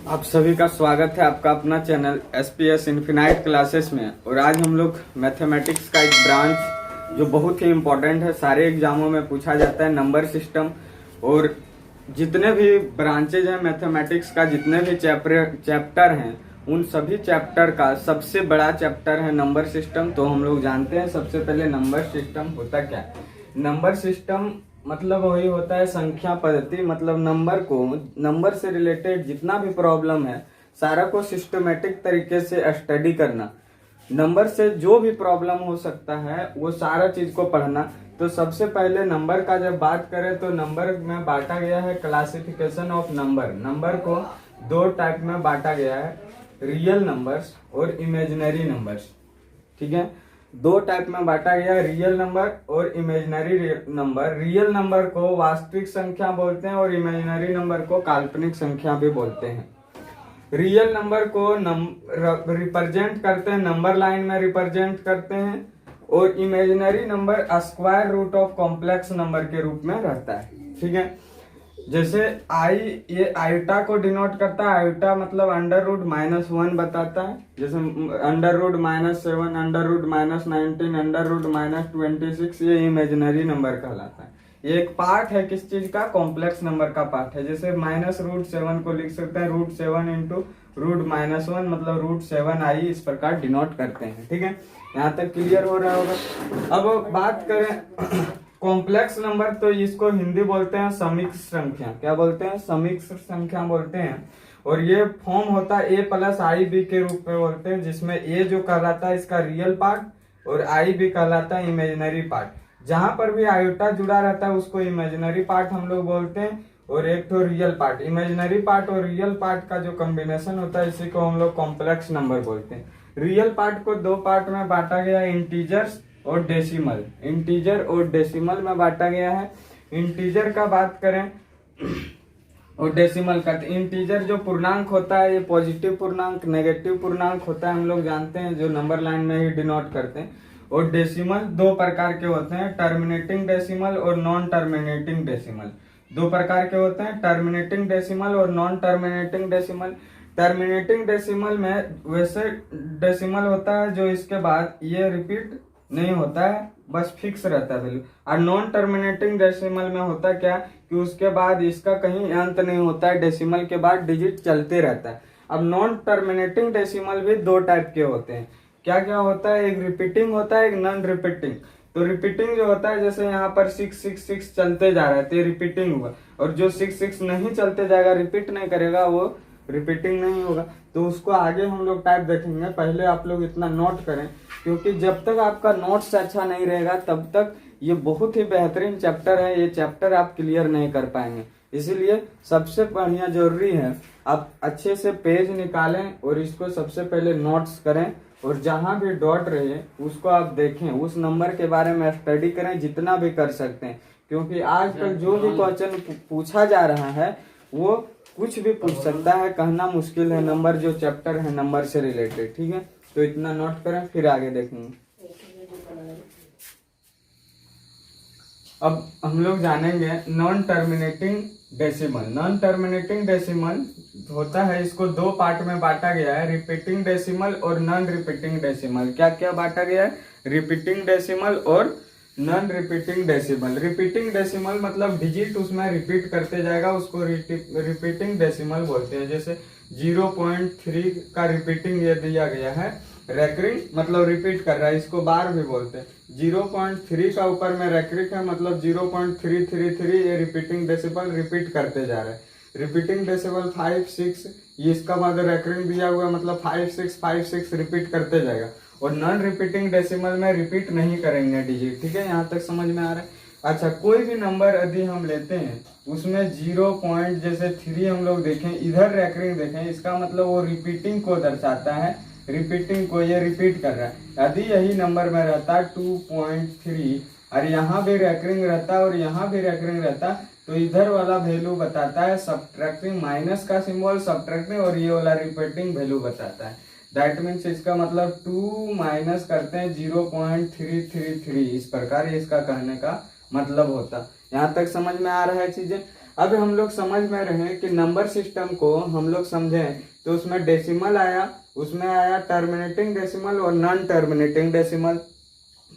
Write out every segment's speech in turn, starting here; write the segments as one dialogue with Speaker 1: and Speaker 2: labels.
Speaker 1: आप सभी का स्वागत है आपका अपना चैनल SPS इन्फिनाइट क्लासेस में। और आज हम लोग मैथमेटिक्स का एक ब्रांच जो बहुत ही इम्पोर्टेंट है, सारे एग्जामों में पूछा जाता है, नंबर सिस्टम। और जितने भी ब्रांचेज हैं मैथमेटिक्स का, जितने भी चैप्टर हैं, उन सभी चैप्टर का सबसे बड़ा चैप्टर है नंबर सिस्टम। तो हम लोग जानते हैं सबसे पहले नंबर सिस्टम होता क्या है। नंबर सिस्टम मतलब वही होता है संख्या पद्धति, मतलब नंबर से रिलेटेड जितना भी प्रॉब्लम है सारा को सिस्टमेटिक तरीके से स्टडी करना। नंबर से जो भी प्रॉब्लम हो सकता है वो सारा चीज को पढ़ना। तो सबसे पहले नंबर का जब बात करें तो नंबर में बांटा गया है क्लासिफिकेशन ऑफ नंबर। नंबर को दो टाइप में बांटा गया है, रियल नंबर्स और इमेजिनरी नंबर्स। ठीक है, दो टाइप में बांटा गया है, रियल नंबर और इमेजिनरी नंबर। रियल नंबर को वास्तविक संख्या बोलते हैं और इमेजिनरी नंबर को काल्पनिक संख्या भी बोलते हैं। रियल नंबर को रिप्रेजेंट करते हैं, नंबर लाइन में रिप्रेजेंट करते हैं। और imaginary number square root of complex number के रूप में रहता है। ठीक है, जैसे ये आयोटा को डिनोट करता है। आयोटा मतलब अंडर रूट -1 बताता है। जैसे under root -7, under root -19, under root -26, ये इमेजिनरी नंबर कहलाता है। ये एक पार्ट है किस चीज का, कॉम्प्लेक्स नंबर का पार्ट है। जैसे -√7 को लिख सकते हैं √7 इंटू √-1, मतलब √7i, इस प्रकार डिनोट करते हैं। ठीक है, यहाँ तक क्लियर हो रहा होगा। अब बात करें कॉम्प्लेक्स नंबर, तो इसको हिंदी बोलते हैं समिश्र संख्या। क्या बोलते हैं? समिश्र संख्या बोलते हैं। और ये फॉर्म होता है a+ib के रूप में बोलते हैं, जिसमें a जो कहलाता है इसका रियल पार्ट और i भी कहलाता है इमेजिनरी पार्ट। जहां पर भी आयोटा जुड़ा रहता है उसको इमेजिनरी पार्ट हम लोग बोलते हैं, और एक तो रियल पार्ट। इमेजिनरी पार्ट और रियल पार्ट का जो कॉम्बिनेशन होता है इसी को हम लोग कॉम्प्लेक्स नंबर बोलते हैं। रियल पार्ट को दो पार्ट में बांटा गया है, इंटीजर्स और डेसिमल। इंटीजर और डेसिमल में बांटा गया है। इंटीजर का बात करें और डेसिमल का, इंटीजर जो पूर्णांक होता है ये पॉजिटिव पूर्णांक, नेगेटिव पूर्णांक होता है, हम लोग जानते हैं, जो नंबर लाइन में ही डिनोट करते हैं। और डेसिमल दो प्रकार के होते हैं, टर्मिनेटिंग डेसिमल और नॉन टर्मिनेटिंग डेसिमल। दो प्रकार के होते हैं, टर्मिनेटिंग डेसिमल और non terminating decimal. Terminating decimal में वैसे डेसिमल होता है जो इसके बाद ये रिपीट नहीं होता है, बस फिक्स रहता है वैल्यू। और नॉन टर्मिनेटिंग डेसिमल में होता क्या कि उसके बाद इसका कहीं अंत नहीं होता है, डेसिमल के बाद डिजिट चलते रहता है। अब नॉन टर्मिनेटिंग डेसिमल भी दो टाइप के होते हैं। क्या क्या होता है? एक रिपीटिंग होता है, एक नॉन रिपीटिंग। तो रिपीटिंग जो होता है, जैसे यहाँ पर 666 चलते जा रहा है तो ये रिपीटिंग हुआ। और जो 66 नहीं चलते जाएगा, रिपीट नहीं करेगा, वो रिपीटिंग नहीं होगा। तो उसको आगे हम लोग टाइप देखेंगे। पहले आप लोग इतना नोट करें, क्योंकि जब तक आपका नोट्स अच्छा नहीं रहेगा तब तक ये बहुत ही बेहतरीन चैप्टर है, ये चैप्टर आप क्लियर नहीं कर पाएंगे। इसीलिए सबसे बढ़िया जरूरी है आप अच्छे से पेज निकालें और इसको सबसे पहले नोट्स करें, और जहां भी डॉट रहे उसको आप देखें, उस नंबर के बारे में स्टडी करें जितना भी कर सकते हैं। क्योंकि आजकल जो भी क्वेश्चन पूछा जा रहा है वो कुछ भी पूछ सकता है, कहना मुश्किल है, नंबर जो चैप्टर है नंबर से रिलेटेड। ठीक है, तो इतना नोट करें, फिर आगे देखेंगे। अब हम लोग जानेंगे non terminating decimal. Non terminating decimal होता है, इसको दो पार्ट में बांटा गया है, रिपीटिंग डेसिमल और नॉन रिपीटिंग डेसिमल। क्या क्या बांटा गया है? रिपीटिंग डेसिमल और non repeating decimal. Repeating decimal मतलब डिजिट उसमें रिपीट करते जाएगा, उसको रिपीटिंग डेसिमल बोलते हैं। जैसे 0.3 का रिपीटिंग ये दिया गया है, रेकरिंग मतलब रिपीट कर रहा है, इसको बार भी बोलते हैं। 0.3 का ऊपर में रेकरिंग है, मतलब 0.333, ये रिपीटिंग डेसिमल रिपीट करते जा रहा है। रिपीटिंग डेसिमल 5, 6, ये इसका बाद रेकरिंग दिया हुआ है, मतलब 5, 6, 5, 6 रिपीट करते जाएगा। और नॉन रिपीटिंग डेसिमल में रिपीट नहीं करेंगे डिजिट। ठीक है, यहाँ तक समझ में आ रहा है? अच्छा, कोई भी नंबर यदि हम लेते हैं उसमें 0. जैसे 3 हम लोग देखें, इधर रेकरिंग देखें, इसका मतलब वो रिपीटिंग को दर्शाता है, रिपीटिंग को, ये रिपीट कर रहा है। यदि यही नंबर में रहता 2.3 और यहाँ भी रेकरिंग रहता और यहाँ भी रेकरिंग रहता, तो इधर वाला वैल्यू बताता है सब्ट्रैक्टिंग, माइनस का सिंबल सब्ट्रैक्टिंग, और ये वाला रिपीटिंग वैल्यू बताता है। दैट मीन्स इसका मतलब 2 माइनस करते हैं 0.333, इस प्रकार इसका कहने का मतलब होता। यहाँ तक समझ में आ रहा है चीजें? अब हम लोग समझ में रहे हैं कि नंबर सिस्टम को हम लोग समझें तो उसमें डेसिमल आया, उसमें आया टर्मिनेटिंग डेसिमल और नॉन टर्मिनेटिंग डेसिमल।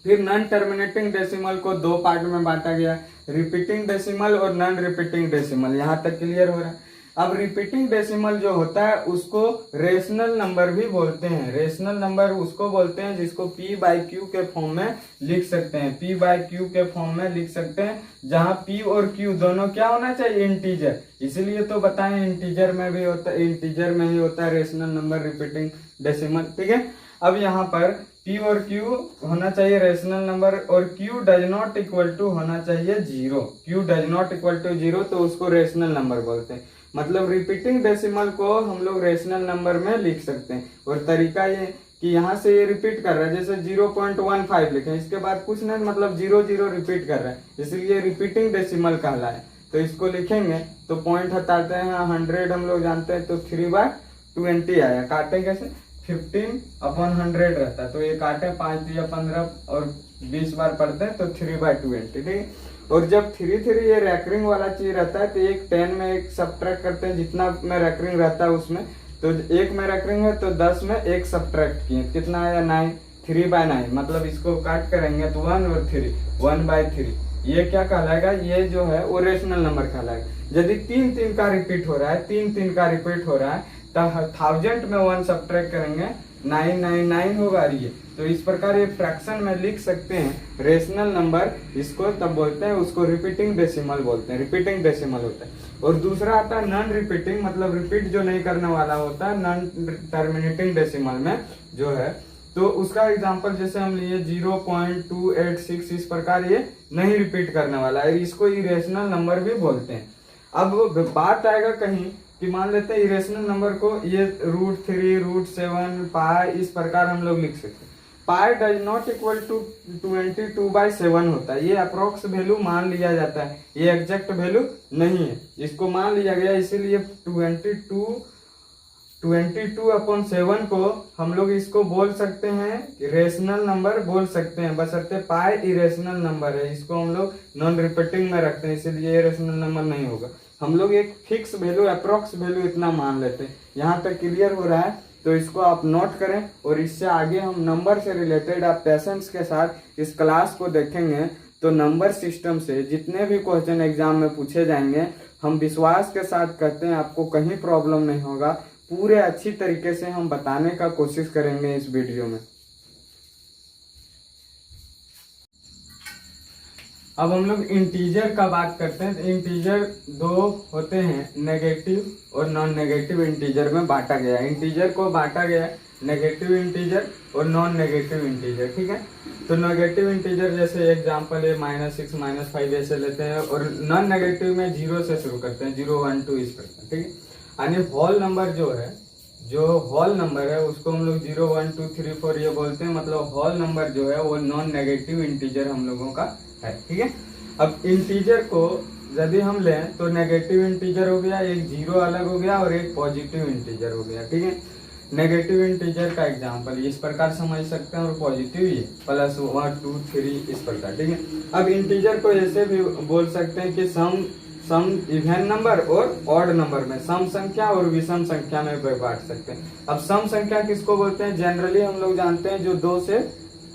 Speaker 1: फिर नॉन टर्मिनेटिंग डेसिमल को दो पार्ट में बांटा गया, रिपीटिंग डेसिमल और नॉन रिपीटिंग डेसिमल। यहाँ तक क्लियर हो रहा है। अब रिपीटिंग डेसिमल जो होता है उसको रेशनल नंबर भी बोलते हैं। रेशनल नंबर उसको बोलते हैं जिसको P बाई Q के फॉर्म में लिख सकते हैं, P बाई Q के फॉर्म में लिख सकते हैं, जहां P और Q दोनों क्या होना चाहिए, इंटीजर। इसलिए तो बताएं इंटीजर में भी होता है, इंटीजर में ही होता है रेशनल नंबर रिपीटिंग डेसिमल। ठीक है, अब यहाँ पर P और Q होना चाहिए रेशनल नंबर और Q does not equal to होना चाहिए 0। Q does not equal to 0 तो उसको रेशनल नंबर बोलते हैं। मतलब रिपीटिंग डेसिमल को हम लोग रेशनल नंबर में लिख सकते हैं। और तरीका ये कि यहाँ से ये रिपीट कर रहा है, जैसे 0.15 लिखे, इसके बाद कुछ नहीं, मतलब 0 रिपीट कर रहा है, इसलिए रिपीटिंग डेसिमल कहलाए। तो इसको लिखेंगे तो पॉइंट हटाते हैं, 100 हम लोग जानते हैं, तो 3/20 आया। काटे कैसे, 15/100 रहता है, तो ये काटे 5 या 15 और 20 बार पढ़ते हैं तो 3/20। ठीक है, और जब 3 ये रैकरिंग वाला चीज रहता है तो एक 10 में एक सब्ट्रैक्ट करते हैं, जितना में रैकरिंग रहता है उसमें, तो एक में रैकरिंग है तो 10 में एक सब्ट्रैक्ट किए, कितना आया 9, 3/9। मतलब इसको काट करेंगे तो 1 और 3, 1/3। ये क्या कहलाएगा, ये जो है वो रेशनल नंबर कहलाएगा। यदि 3 का रिपीट हो रहा है, 3 का रिपीट हो रहा है तो 1000 में 1 सब्ट्रैक्ट करेंगे, 999 होगा ये। तो इस प्रकार ये फ्रैक्शन में लिख सकते हैं रेशनल नंबर, इसको तब बोलते हैं, उसको रिपीटिंग डेसिमल बोलते हैं, रिपीटिंग डेसिमल होता है। और दूसरा आता है नॉन रिपीटिंग, मतलब रिपीट जो नहीं करने वाला होता है, नॉन टर्मिनेटिंग डेसिमल में जो है। तो उसका एग्जांपल जैसे हम लिए 0.286, इस प्रकार ये नहीं रिपीट करने वाला है, इसको इरेशनल नंबर भी बोलते हैं। अब बात आएगा कहीं कि मान लेते हैं इरेशनल नंबर को ये √3, √7, पाई, इस प्रकार हम लोग लिख सकते हैं। पाई डज नॉट इक्वल टू 22/7 होता है, ये अप्रोक्स वैल्यू मान लिया जाता है, ये एग्जैक्ट वैल्यू नहीं है, इसको मान लिया गया। इसीलिए 22/7 को हम लोग इसको बोल सकते हैं रेशनल नंबर बोल सकते हैं, बशर्ते पाई इरेशनल नंबर है, इसको हम लोग नॉन रिपीटिंग में रखते हैं, इसीलिए रेशनल नंबर नहीं होगा। हम लोग एक फिक्स वैल्यू, अप्रोक्स वैल्यू इतना मान लेते हैं। यहाँ तक क्लियर हो रहा है, तो इसको आप नोट करें। और इससे आगे हम नंबर से रिलेटेड आप पेशेंस के साथ इस क्लास को देखेंगे तो नंबर सिस्टम से जितने भी क्वेश्चन एग्जाम में पूछे जाएंगे, हम विश्वास के साथ कहते हैं आपको कहीं प्रॉब्लम नहीं होगा। पूरे अच्छी तरीके से हम बताने का कोशिश करेंगे इस वीडियो में। अब हम लोग इंटीजर का बात करते हैं। तो इंटीजर दो होते हैं, नेगेटिव और नॉन नेगेटिव इंटीजर में बांटा गया है। इंटीजर को बांटा गया है नेगेटिव इंटीजर और नॉन नेगेटिव इंटीजर। ठीक है, तो नेगेटिव इंटीजर जैसे एग्जांपल है -6, -5 ऐसे लेते हैं, और नॉन नेगेटिव में 0 से शुरू करते हैं, 0, 1, 2 इस प्रकार। ठीक है, यानी होल नंबर जो होल नंबर है उसको हम लोग 0, 1, 2, 3, 4 ये बोलते हैं। मतलब होल नंबर जो है वो नॉन नेगेटिव इंटीजर हम लोगों का है। ठीक है, अब इंटीजर को यदि हम लें तो नेगेटिव इंटीजर हो गया, एक 0 अलग हो गया और एक पॉजिटिव इंटीजर हो गया। ठीक है, नेगेटिव इंटीजर का एग्जांपल इस प्रकार समझ सकते हैं, और पॉजिटिव ये +1, 2, 3 इस प्रकार। ठीक है, अब इंटीजर को ऐसे भी बोल सकते हैं कि सम इवन नंबर और ऑड नंबर में, सम संख्या और विषम संख्या में बांट सकते हैं। अब सम संख्या किसको बोलते हैं, जनरली हम लोग जानते हैं जो 2 से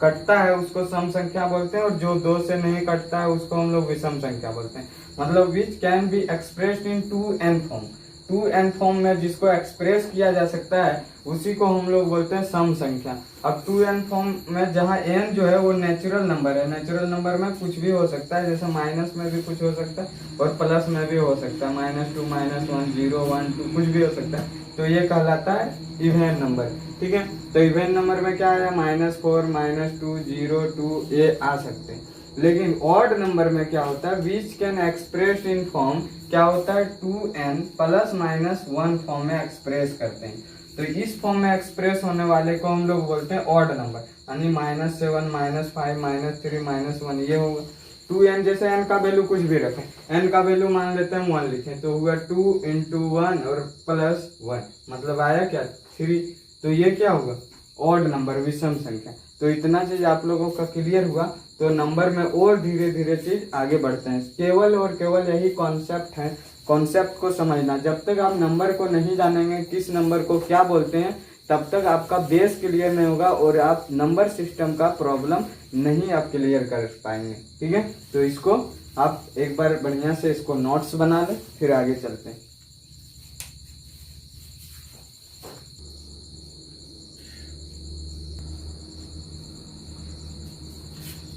Speaker 1: कटता है उसको सम संख्या बोलते हैं, और जो 2 से नहीं कटता है उसको हम लोग विषम संख्या बोलते हैं। मतलब which can be expressed in 2n form, 2n form में जिसको एक्सप्रेस किया जा सकता है उसी को हम लोग बोलते हैं सम संख्या। अब 2n फॉर्म में जहाँ n जो है वो नेचुरल नंबर है, नेचुरल नंबर में कुछ भी हो सकता है, जैसे माइनस में भी कुछ हो सकता है और प्लस में भी हो सकता है, -2, -1, 0, 1, 2 कुछ भी हो सकता है, तो ये कहलाता है इवन नंबर। ठीक है, तो इवन नंबर में क्या है, -4, -2, 0, 2 ये आ सकते हैं। लेकिन ऑड नंबर में क्या होता है, which can express in form, क्या होता है 2n ±1 फॉर्म में एक्सप्रेस करते हैं। तो इस फॉर्म में एक्सप्रेस होने वाले को हम लोग बोलते हैं ऑड नंबर, यानी -7, -5, -3, -1 ये होगा। 2n जैसे n का वैल्यू कुछ भी रखें, n का वैल्यू मान लेते हैं 1 लिखें, तो हुआ 2 × 1 और +1, मतलब आया क्या 3। तो ये क्या होगा, ऑड नंबर, विषम संख्या। तो इतना चीज आप लोगों का क्लियर हुआ, तो नंबर में और धीरे धीरे चीज आगे बढ़ते हैं। केवल और केवल यही कॉन्सेप्ट है, कॉन्सेप्ट को समझना। जब तक आप नंबर को नहीं जानेंगे किस नंबर को क्या बोलते हैं, तब तक आपका बेस क्लियर नहीं होगा और आप नंबर सिस्टम का प्रॉब्लम नहीं आप क्लियर कर पाएंगे। ठीक है, तो इसको आप एक बार बढ़िया से इसको नोट्स बना लें, फिर आगे चलते हैं।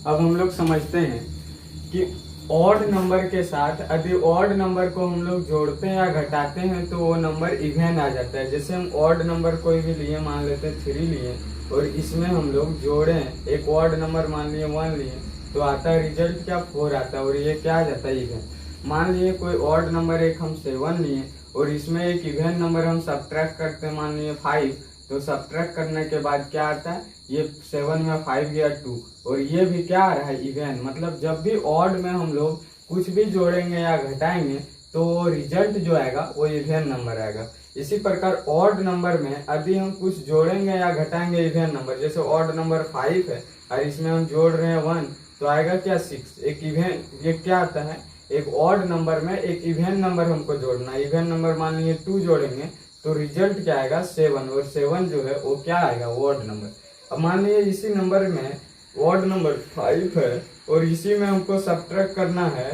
Speaker 1: अब हम लोग समझते हैं कि ऑड नंबर के साथ यदि ऑड नंबर को हम लोग जोड़ते हैं या घटाते हैं तो वो नंबर इवेन आ जाता है। जैसे हम ऑड नंबर कोई भी लिए, मान लेते हैं 3 लिए और इसमें हम लोग जोड़े एक ऑड नंबर मान लिए 1 लिए, तो आता है रिजल्ट क्या 4 आता है और ये क्या आ जाता है इवेन। मान लिए कोई ऑड नंबर एक हम 7 लिए और इसमें एक इवेन नंबर हम सब्ट्रैक्ट करते हैं, मान लिए 5, तो सब्ट्रैक्ट करने के बाद क्या आता है, ये 7 में 5 गया 2 और ये भी क्या आ रहा है इवेन। मतलब जब भी ऑड में हम लोग कुछ भी जोड़ेंगे या घटाएंगे तो वो रिजल्ट जो आएगा वो इवेन नंबर आएगा। इसी प्रकार ऑड नंबर में यदि हम कुछ जोड़ेंगे या घटाएंगे इवेन नंबर, जैसे ऑड नंबर 5 है और इसमें हम जोड़ रहे हैं 1, तो आएगा क्या 6। एक इवेन, ये क्या आता है, एक ऑड नंबर में एक इवेन नंबर हमको जोड़ना। इवेन नंबर मान लीजिए 2 जोड़ेंगे तो रिजल्ट क्या आएगा 7 और 7 जो है वो क्या आएगा ऑड नंबर। अब मान लीजिए इसी नंबर में ऑड नंबर 5 है और इसी में हमको सब्ट्रैक्ट करना है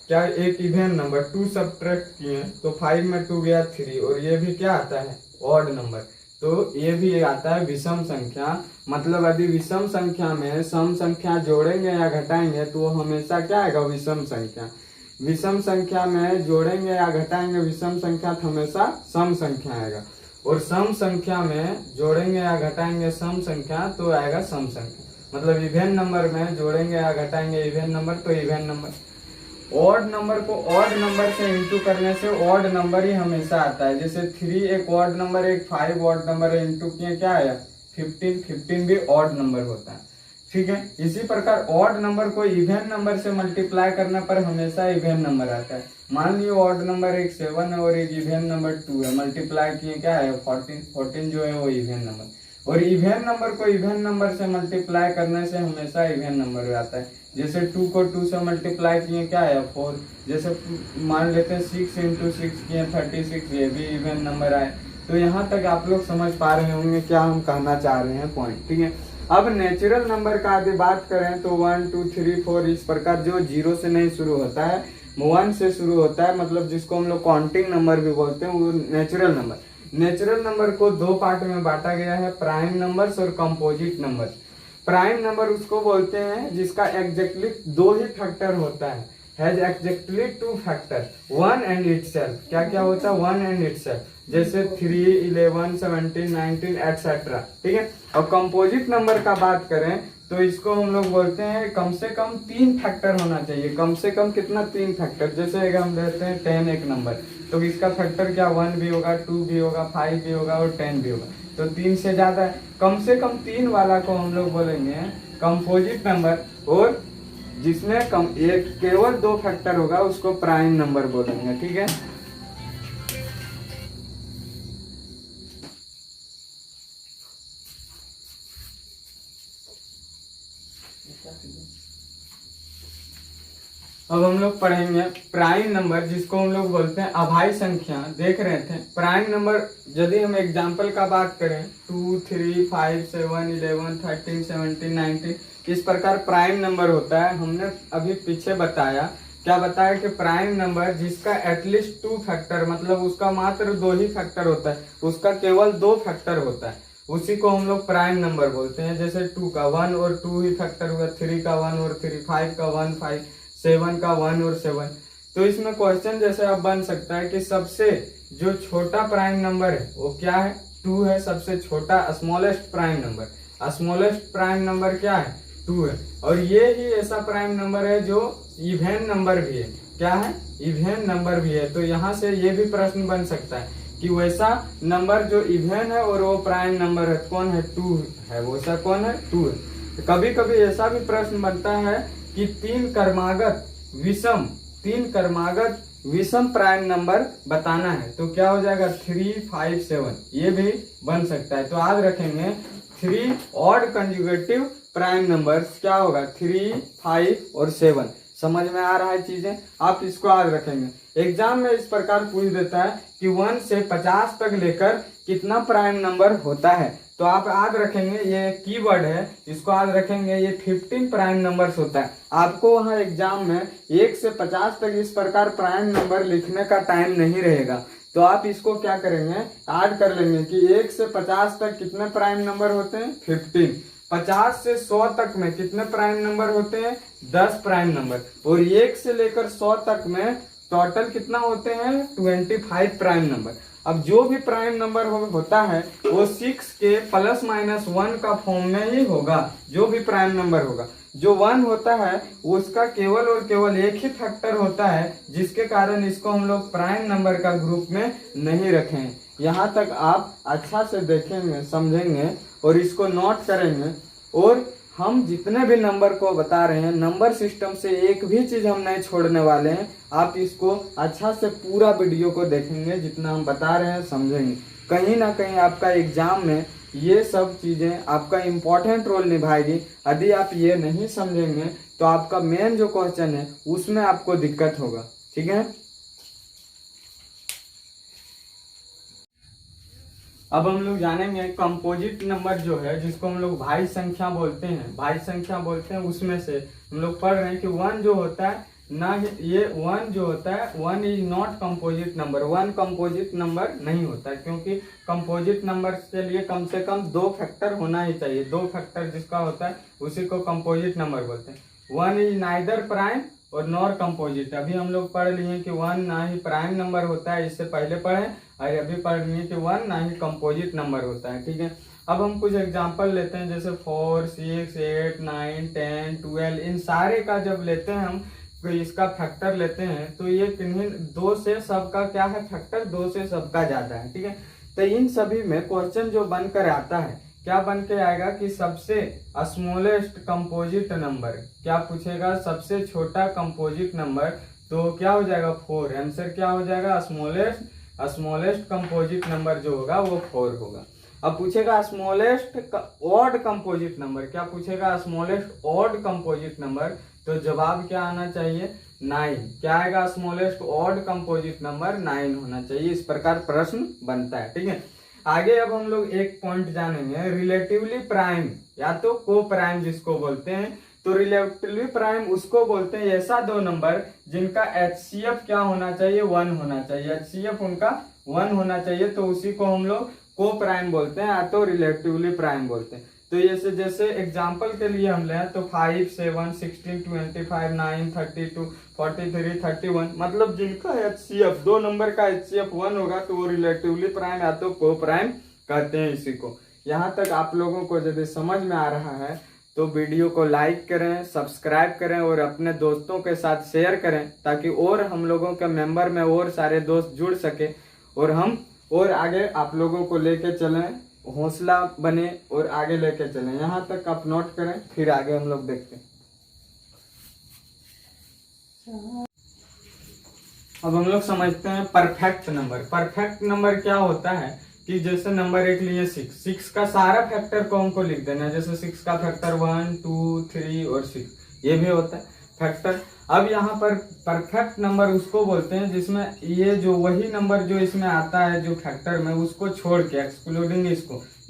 Speaker 1: क्या, एक इवेन नंबर 2 सब्ट्रैक्ट किए तो 5 में 2 गया 3 और ये भी क्या आता है ऑड नंबर। तो ये भी आता है विषम संख्या। मतलब यदि विषम संख्या में सम संख्या जोड़ेंगे या घटाएंगे तो वो हमेशा क्या आएगा विषम संख्या। विषम संख्या में जोड़ेंगे या घटाएंगे विषम संख्या तो हमेशा सम संख्या आएगा और सम संख्या में जोड़ेंगे या घटाएंगे सम संख्या तो आएगा सम संख्या। मतलब इवेन नंबर में जोड़ेंगे या घटाएंगे इवेन नंबर तो इवेन नंबर। ऑड नंबर को ऑड नंबर से इंटू करने से ऑड नंबर ही हमेशा आता है। जैसे 3 एक ऑड नंबर, एक 5 ऑड नंबर है, इंटू किए क्या आया 15 भी ऑड नंबर होता है। ठीक है, इसी प्रकार ऑड नंबर को इवेन नंबर से मल्टीप्लाई करने पर हमेशा इवेन नंबर आता है। मान लियो ऑड नंबर एक 7 है और एक इवेन नंबर 2 है, मल्टीप्लाई किए क्या है 14 जो है वो इवेन नंबर। और इवेन नंबर को इवेन नंबर से मल्टीप्लाई करने से हमेशा इवेन नंबर आता है। जैसे 2 को 2 से मल्टीप्लाई किए क्या है 4। जैसे मान लेते हैं 6 इंटू 6 किए 36, ये भी इवेन नंबर आए। तो यहाँ तक आप लोग समझ पा रहे होंगे क्या हम कहना चाह रहे हैं पॉइंट। ठीक है, अब नेचुरल नंबर का यदि बात करें तो 1 2 3 4 इस प्रकार जो 0 से नहीं शुरू होता है 1 से शुरू होता है, मतलब जिसको हम लोग काउंटिंग नंबर भी बोलते हैं, वो नेचुरल नंबर। नेचुरल नंबर को 2 पार्ट में बांटा गया है, प्राइम नंबर्स और कंपोजिट नंबर। प्राइम नंबर उसको बोलते हैं जिसका एग्जैक्टली 2 ही फैक्टर होता है, has exactly 2 factor, 1 and itself. क्या क्या होता है 1 एंड इटसेल्फ, जैसे 3 11 17 19 एटसेट्रा। ठीक है, और कंपोजिट नंबर का बात करें तो इसको हम लोग बोलते हैं कम से कम 3 फैक्टर होना चाहिए। कम से कम कितना 3 फैक्टर। जैसे अगर हम लेते हैं 10 एक नंबर तो इसका फैक्टर क्या 1 भी होगा, 2 भी होगा, 5 भी होगा और 10 भी होगा। तो 3 से ज्यादा है, कम से कम 3 वाला को हम लोग बोलेंगे कंपोजिट नंबर, और जिसमें कम एक केवल 2 फैक्टर होगा उसको प्राइम नंबर बोलेंगे। ठीक है, अब हम लोग पढ़ेंगे प्राइम नंबर, जिसको हम लोग बोलते हैं अभाज्य संख्या। देख रहे थे प्राइम नंबर, यदि हम एग्जांपल का बात करें 2 3 5 7 11 13 17 19 इस प्रकार प्राइम नंबर होता है। हमने अभी पीछे बताया, क्या बताया कि प्राइम नंबर जिसका एटलीस्ट 2 फैक्टर, मतलब उसका मात्र 2 ही फैक्टर होता है, उसका केवल 2 फैक्टर होता है, उसी को हम लोग प्राइम नंबर बोलते हैं। जैसे 2 का 1 और 2 ही फैक्टर हुआ, 3 का 1 और 3, 5 का 1 5, 7 का 1 और 7। तो इसमें क्वेश्चन जैसे अब बन सकता है कि सबसे जो छोटा प्राइम नंबर है वो क्या है 2 है, सबसे छोटा smallest prime number. Smallest prime number क्या है 2 है, और ये ही ऐसा प्राइम नंबर है जो इवेन नंबर भी है। क्या है इवेन नंबर भी है। तो यहाँ से ये भी प्रश्न बन सकता है कि वैसा नंबर जो इवेन है और वो प्राइम नंबर है कौन है 2 है, वैसा कौन है 2 है। कभी कभी ऐसा भी प्रश्न बनता है कि 3 क्रमागत विषम प्राइम नंबर बताना है, तो क्या हो जाएगा 3 5 7, ये भी बन सकता है। तो याद रखेंगे 3 ऑड कंजुगेटिव प्राइम नंबर्स क्या होगा 3 5 और 7। समझ में आ रहा है चीजें, आप इसको याद रखेंगे। एग्जाम में इस प्रकार पूछ देता है कि 1 से 50 तक लेकर कितना प्राइम नंबर होता है, तो आप याद रखेंगे ये कीवर्ड है, इसको याद रखेंगे, ये 15 प्राइम नंबर्स होता है। आपको वहाँ एग्जाम में 1 से 50 तक इस प्रकार प्राइम नंबर लिखने का टाइम नहीं रहेगा, तो आप इसको क्या करेंगे, ऐड कर लेंगे कि 1 से 50 तक कितने प्राइम नंबर होते हैं, 15। 50 से 100 तक में कितने प्राइम नंबर होते हैं, 10 प्राइम नंबर। और 1 से लेकर 100 तक में टोटल कितना होते हैं, 25 प्राइम नंबर। अब जो भी प्राइम नंबर होता है वो 6 के ±1 का फॉर्म में ही होगा। जो भी प्राइम नंबर होगा, जो 1 होता है उसका केवल और केवल एक ही फैक्टर होता है, जिसके कारण इसको हम लोग प्राइम नंबर का ग्रुप में नहीं रखें। यहाँ तक आप अच्छा से देखेंगे, समझेंगे और इसको नोट करेंगे। और हम जितने भी नंबर को बता रहे हैं, नंबर सिस्टम से एक भी चीज हम नहीं छोड़ने वाले हैं। आप इसको अच्छा से पूरा वीडियो को देखेंगे, जितना हम बता रहे हैं समझेंगे। कहीं ना कहीं आपका एग्जाम में ये सब चीजें आपका इम्पोर्टेंट रोल निभाएगी। यदि आप ये नहीं समझेंगे तो आपका मेन जो क्वेश्चन है उसमें आपको दिक्कत होगा। ठीक है, अब हम लोग जानेंगे कंपोजिट नंबर जो है, जिसको हम लोग भाज्य संख्या बोलते हैं, भाज्य संख्या बोलते हैं। उसमें से हम लोग पढ़ रहे हैं कि 1 जो होता है ना, ये 1 जो होता है 1 is not composite number. 1 composite number नहीं होता है, क्योंकि कंपोजिट नंबर के लिए कम से कम 2 फैक्टर होना ही चाहिए। 2 फैक्टर जिसका होता है उसी को कंपोजिट नंबर बोलते हैं। 1 इज नाइदर प्राइम और नॉर कंपोजिट। अभी हम लोग पढ़ लिए कि 1 ना ही प्राइम नंबर होता है, इससे पहले पढ़े, और अभी पढ़ लिए कि 1 ना ही कंपोजिट नंबर होता है। ठीक है, अब हम कुछ एग्जांपल लेते हैं, जैसे 4, 6, 8, 9, 10, 12, इन सारे का जब लेते हैं हम, तो इसका फैक्टर लेते हैं, तो ये किन्हीं 2 से सबका क्या है, फैक्टर 2 से सबका ज्यादा है। ठीक है, तो इन सभी में क्वेश्चन जो बनकर आता है, क्या बन के आएगा कि सबसे स्मॉलेस्ट कंपोजिट नंबर, क्या पूछेगा, सबसे छोटा कंपोजिट नंबर, तो क्या हो जाएगा, 4। आंसर क्या हो जाएगा, स्मॉलेस्ट कंपोजिट नंबर जो होगा वो 4 होगा। अब पूछेगा स्मॉलेस्ट ऑड कंपोजिट नंबर, क्या पूछेगा, स्मॉलेस्ट ऑड कंपोजिट नंबर, तो जवाब क्या आना चाहिए, 9। क्या आएगा, स्मॉलेस्ट ऑड कंपोजिट नंबर 9 होना चाहिए। इस प्रकार प्रश्न बनता है। ठीक है, आगे अब हम लोग एक पॉइंट जानेंगे, रिलेटिवली प्राइम या तो को प्राइम जिसको बोलते हैं। तो रिलेटिवली प्राइम उसको बोलते हैं ऐसा 2 नंबर जिनका HCF क्या होना चाहिए, 1 होना चाहिए। HCF उनका 1 होना चाहिए, तो उसी को हम लोग को प्राइम बोलते हैं या तो रिलेटिवली प्राइम बोलते हैं। तो जैसे एग्जांपल के लिए हम लें तो 5, 7, 16, 25, 9, 32, 43, 31, मतलब जिनका HCF 2 नंबर का HCF 1 होगा तो वो रिलेटिवली प्राइम या तो को प्राइम कहते हैं इसी को। यहाँ तक आप लोगों को यदि समझ में आ रहा है तो वीडियो को लाइक करें, सब्सक्राइब करें और अपने दोस्तों के साथ शेयर करें, ताकि और हम लोगों के मेंबर में और सारे दोस्त जुड़ सके और हम और आगे आप लोगों को लेके चलें, हौसला बने और आगे लेके चलें। यहाँ तक आप नोट करें, फिर आगे हम लोग देखते हैं। अब हम लोग समझते हैं परफेक्ट नंबर। परफेक्ट नंबर क्या होता है कि जैसे नंबर 1 लिए 6 का सारा फैक्टर को हमको लिख देना है। जैसे 6 का फैक्टर 1, 2, 3 और 6, ये भी होता है फैक्टर। अब यहाँ पर परफेक्ट नंबर उसको बोलते हैं जिसमें ये जो वही नंबर जो इसमें आता है जो फैक्टर में, उसको छोड़ के, एक्सक्लूडिंग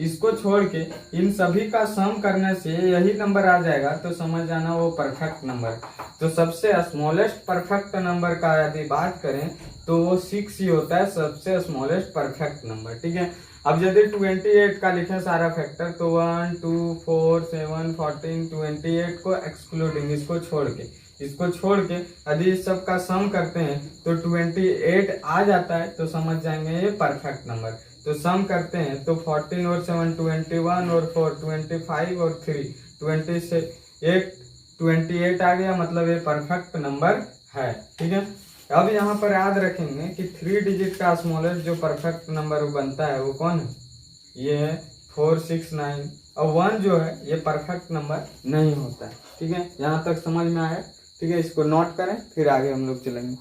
Speaker 1: इसको छोड़ के इन सभी का सम करने से यही नंबर आ जाएगा, तो समझ जाना वो परफेक्ट नंबर। तो सबसे स्मॉलेस्ट परफेक्ट नंबर का यदि बात करें तो वो 6 ही होता है, सबसे स्मॉलेस्ट परफेक्ट नंबर। ठीक है, अब यदि 28 का लिखे सारा फैक्टर तो 1, 2, 4, 7, 14, 28 को एक्सक्लूडिंग, इसको छोड़ के यदि इस सब का सम करते हैं तो 28 आ जाता है, तो समझ जाएंगे ये परफेक्ट नंबर। तो सम करते हैं तो 14 और 7 21 और 4 25 और 3 28 आ गया, मतलब ये परफेक्ट नंबर है। ठीक है, अब यहाँ पर याद रखेंगे कि 3 डिजिट का स्मॉलेस्ट जो परफेक्ट नंबर बनता है वो कौन है, ये है 469। और 1 जो है ये परफेक्ट नंबर नहीं होता है। ठीक है, यहाँ तक समझ में आया। ठीक है, इसको नोट करें, फिर आगे हम लोग चलेंगे।